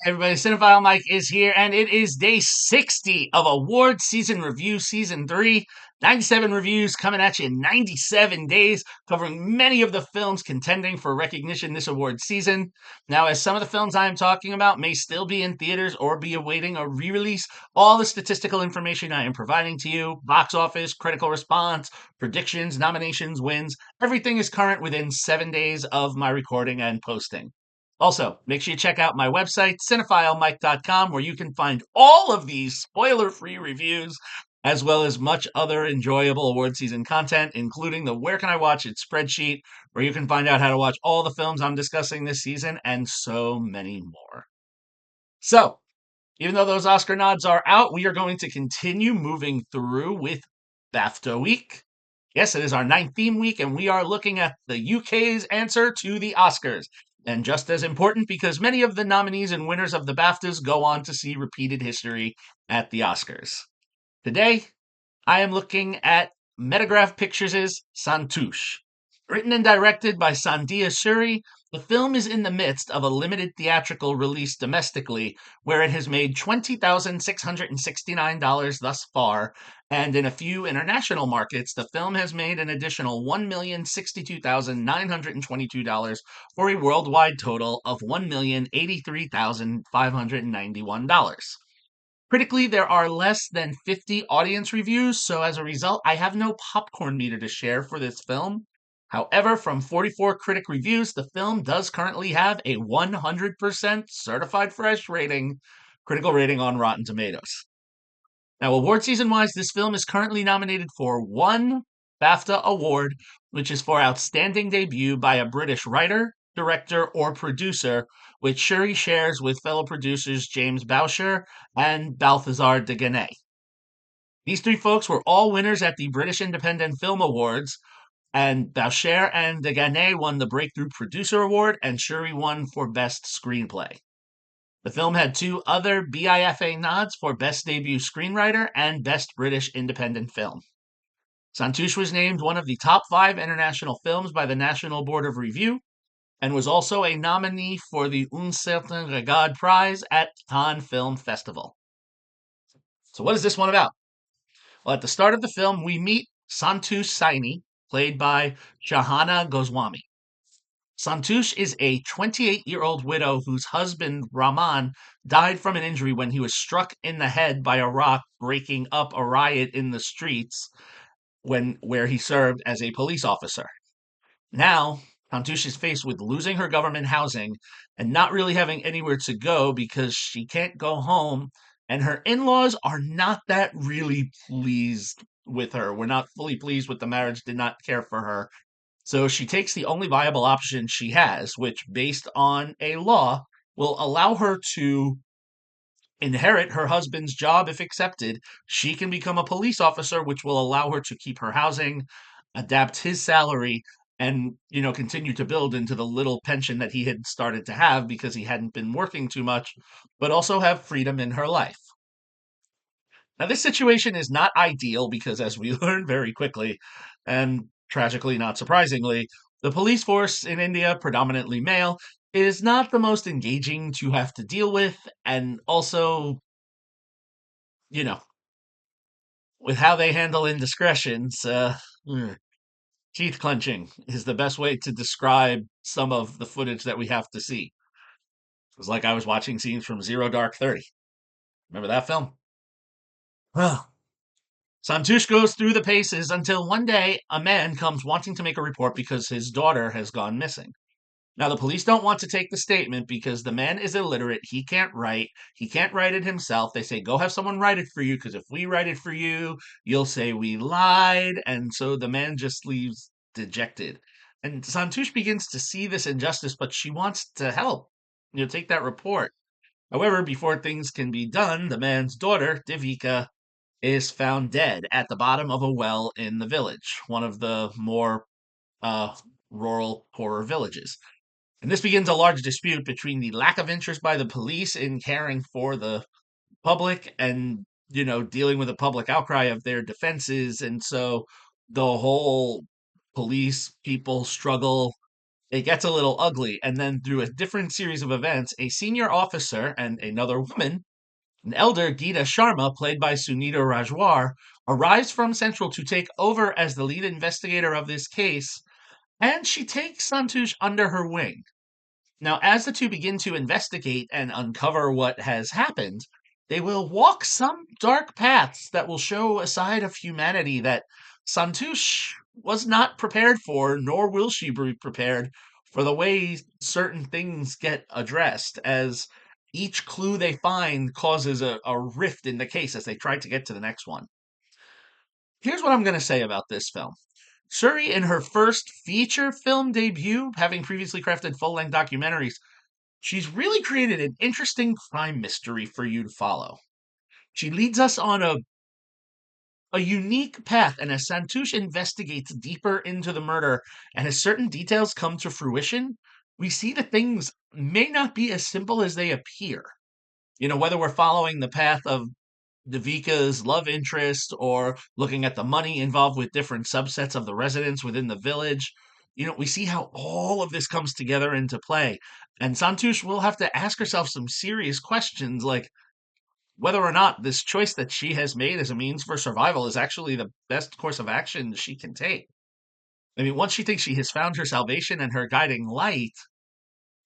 Hey everybody, Cinephile Mike is here, and it is day 60 of Award Season Review Season 3. 97 reviews coming at you in 97 days, covering many of the films contending for recognition this award season. Now, as some of the films I am talking about may still be in theaters or be awaiting a re release, all the statistical information I am providing to you, box office, critical response, predictions, nominations, wins, everything is current within 7 days of my recording and posting. Also, make sure you check out my website, cinephilemike.com, where you can find all of these spoiler free reviews, as well as much other enjoyable award season content, including the Where Can I Watch It spreadsheet, where you can find out how to watch all the films I'm discussing this season, and so many more. So, even though those Oscar nods are out, we are going to continue moving through with BAFTA week. Yes, it is our ninth theme week, and we are looking at the UK's answer to the Oscars. And just as important, because many of the nominees and winners of the BAFTAs go on to see repeated history at the Oscars. Today, I am looking at Metagraph Pictures' Santosh. Written and directed by Sandhya Suri, the film is in the midst of a limited theatrical release domestically, where it has made $20,669 thus far, and in a few international markets, the film has made an additional $1,062,922 for a worldwide total of $1,083,591. Critically, there are less than 50 audience reviews, so as a result, I have no popcorn meter to share for this film. However, from 44 critic reviews, the film does currently have a 100% certified fresh rating, critical rating on Rotten Tomatoes. Now, award season wise, this film is currently nominated for one BAFTA award, which is for Outstanding Debut by a British writer, director, or producer, which Shuri shares with fellow producers James Boucher and Balthazar de Ganay. These three folks were all winners at the British Independent Film Awards, and Boucher and de Ganay won the Breakthrough Producer Award, and Shuri won for Best Screenplay. The film had two other BIFA nods for Best Debut Screenwriter and Best British Independent Film. Santosh was named one of the top 5 international films by the National Board of Review and was also a nominee for the Un Certain Regard Prize at Cannes Film Festival. So, what is this one about? Well, at the start of the film, we meet Santosh Saini, played by Shahana Goswami. Santosh is a 28-year-old widow whose husband, Rahman, died from an injury when he was struck in the head by a rock breaking up a riot in the streets where he served as a police officer. Now, Santosh is faced with losing her government housing and not really having anywhere to go because she can't go home, and her in-laws are not that really pleased with her. We're not fully pleased with the marriage, did not care for her. So she takes the only viable option she has, which, based on a law, will allow her to inherit her husband's job if accepted. She can become a police officer, which will allow her to keep her housing, adapt his salary, and continue to build into the little pension that he had started to have because he hadn't been working too much, but also have freedom in her life. Now, this situation is not ideal because, as we learn very quickly, and tragically not surprisingly, the police force in India, predominantly male, is not the most engaging to have to deal with, and also, you know, with how they handle indiscretions, teeth clenching is the best way to describe some of the footage that we have to see. It was like I was watching scenes from Zero Dark 30. Remember that film? Well, Santush goes through the paces until one day a man comes wanting to make a report because his daughter has gone missing. Now, the police don't want to take the statement because the man is illiterate. He can't write. He can't write it himself. They say, go have someone write it for you because if we write it for you, you'll say we lied. And so the man just leaves dejected. And Santush begins to see this injustice, but she wants to help, take that report. However, before things can be done, the man's daughter, Devika, is found dead at the bottom of a well in the village, one of the more uh, rural, poorer villages. And this begins a large dispute between the lack of interest by the police in caring for the public and, dealing with the public outcry of their defenses. And so the whole police people struggle It gets a little ugly, and then through a different series of events, a senior officer and another woman, an elder Geeta Sharma, played by Sunita Rajwar, arrives from Central to take over as the lead investigator of this case, and she takes Santosh under her wing. Now, as the two begin to investigate and uncover what has happened, they will walk some dark paths that will show a side of humanity that Santosh was not prepared for, nor will she be prepared for the way certain things get addressed, as each clue they find causes a rift in the case as they try to get to the next one. Here's what I'm going to say about this film. Suri, in her first feature film debut, having previously crafted full length documentaries, she's really created an interesting crime mystery for you to follow. She leads us on a unique path, and as Santosh investigates deeper into the murder and as certain details come to fruition, we see that things may not be as simple as they appear. Whether we're following the path of Devika's love interest or looking at the money involved with different subsets of the residents within the village, we see how all of this comes together into play. And Santosh will have to ask herself some serious questions like whether or not this choice that she has made as a means for survival is actually the best course of action she can take. I mean, once she thinks she has found her salvation and her guiding light,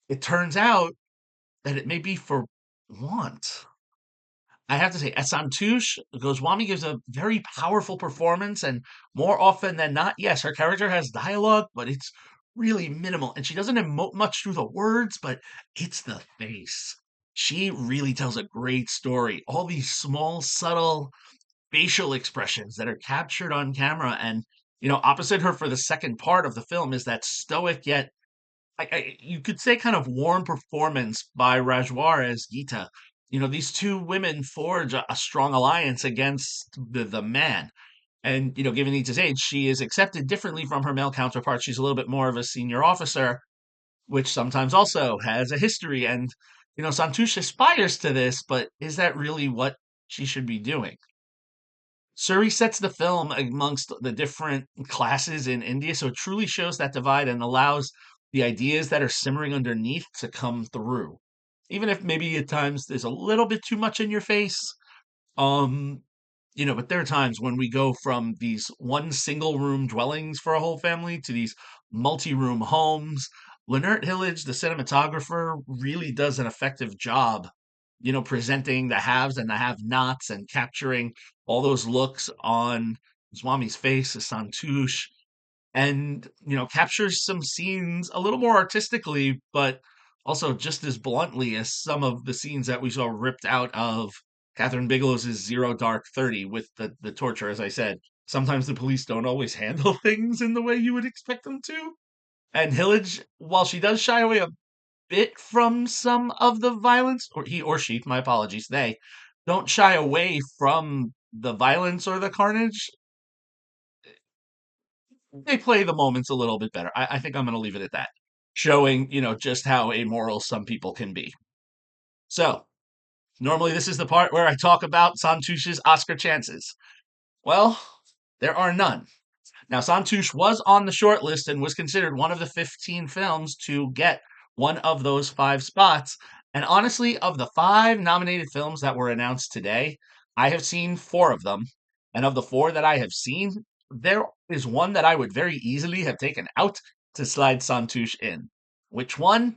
it turns out that it may be for want. I have to say, as Santosh, Goswami gives a very powerful performance, and more often than not, yes, her character has dialogue, but it's really minimal, and she doesn't emote much through the words, but it's the face. She really tells a great story. All these small, subtle facial expressions that are captured on camera, and opposite her for the second part of the film is that stoic yet you could say kind of warm performance by Rajwar as Geeta. These two women forge a strong alliance against the man. And, given Geeta's age, she is accepted differently from her male counterpart. She's a little bit more of a senior officer, which sometimes also has a history. And, Santosh aspires to this, but is that really what she should be doing? Suri sets the film amongst the different classes in India, so it truly shows that divide and allows the ideas that are simmering underneath to come through. Even if maybe at times there's a little bit too much in your face, um, but there are times when we go from these one single room dwellings for a whole family to these multi-room homes. Lynette Hillage, the cinematographer, really does an effective job, presenting the haves and the have-nots and capturing all those looks on Swami's face as Santush and, captures some scenes a little more artistically, but also just as bluntly as some of the scenes that we saw ripped out of Catherine Bigelow's Zero Dark 30 with the torture, as I said. Sometimes the police don't always handle things in the way you would expect them to. And Hillage, while she does shy away a bit from some of the violence, or he or she, my apologies, they don't shy away from the violence or the carnage. They play the moments a little bit better. I think I'm going to leave it at that, showing, just how amoral some people can be. So, normally this is the part where I talk about Santush's Oscar chances. Well, there are none. Now, Santush was on the short list and was considered one of the 15 films to get one of those 5 spots. And honestly, of the 5 nominated films that were announced today, I have seen 4 of them. And of the 4 that I have seen, there is one that I would very easily have taken out to slide Santush in. Which one?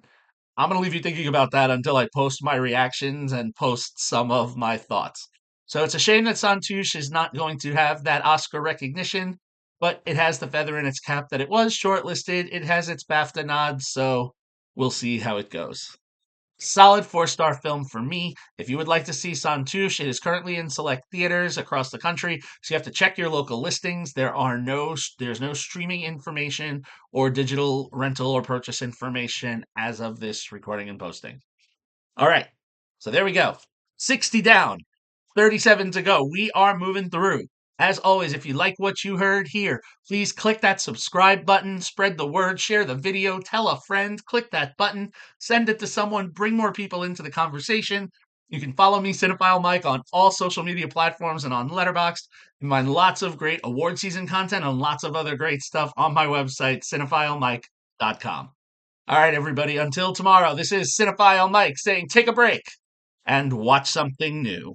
I'm going to leave you thinking about that until I post my reactions and post some of my thoughts. So it's a shame that Santush is not going to have that Oscar recognition, but it has the feather in its cap that it was shortlisted. It has its BAFTA nods, so we'll see how it goes. Solid 4-star film for me. If you would like to see Santush, it is currently in select theaters across the country, so you have to check your local listings. There's no streaming information or digital rental or purchase information as of this recording and posting. All right, so there we go. 60 down, 37 to go. We are moving through. As always, if you like what you heard here, please click that subscribe button, spread the word, share the video, tell a friend, click that button, send it to someone, bring more people into the conversation. You can follow me, Cinephile Mike, on all social media platforms and on Letterboxd. You can find lots of great award season content and lots of other great stuff on my website, cinephilemike.com. All right, everybody, until tomorrow, this is Cinephile Mike saying take a break and watch something new.